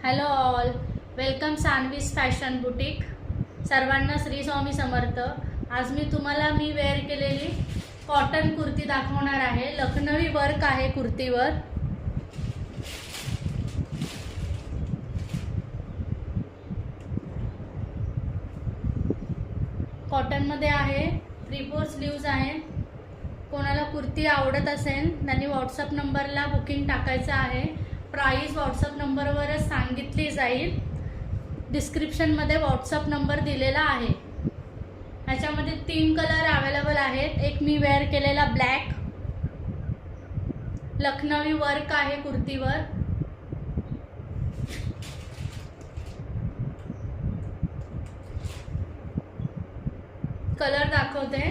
Hello all, welcome Saanvi's fashion boutique. सर्वांना श्री स्वामी समर्थ. आज मी तुम्हाला वेअर केलेली कॉटन कुर्ती दाखवणार आहे. लखनवी वर्क आहे कुर्तीवर. कॉटन मध्ये आहे. 3/4 स्लीव्ज आहे. कोणाला कुर्ती आवडत असेल त्यांनी व्हॉट्सअप नंबरला बुकिंग टाकायचं आहे. प्राइस व्हॉट्सअप नंबरवरच सांगितली जाईल. डिस्क्रिप्शनमध्ये व्हॉट्सअप नंबर दिलेला आहे. ह्याच्यामध्ये 3 कलर अवेलेबल आहेत. एक मी वेअर केलेला ब्लॅक, लखनवी वर्क आहे कुर्तीवर. कलर दाखवते.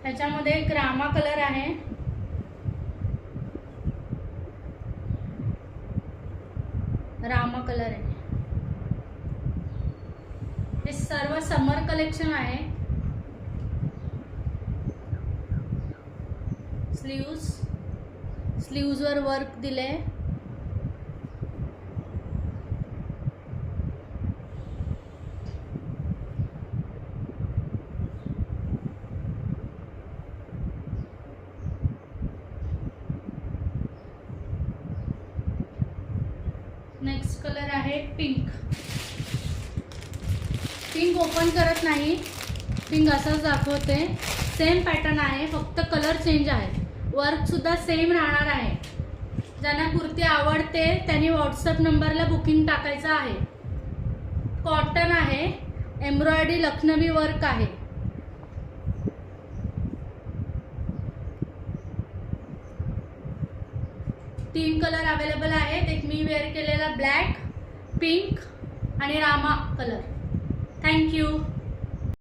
ह्याच्यामध्ये एक रामा कलर आहे. रामा कलर आहे. हे सर्व समर कलेक्शन आहे. स्लीव्ज वर वर्क दिले. नेक्स्ट कलर आहे पिंक. पिंक ओपन करत नाही, पिंक असंच दाखवते. सेम पॅटर्न आहे, फक्त कलर चेंज आहे. वर्क सुद्धा सेम राहणार आहे. ज्यांना कुर्ती आवडते त्यांनी व्हॉट्सअप नंबरला बुकिंग टाकायचं आहे. कॉटन आहे, एम्ब्रॉयडरी लखनवी वर्क आहे. तीन कलर अवेलेबल आहेत. एक मी वेअर केलेला ब्लॅक, पिंक आणि रामा कलर. थँक्यू.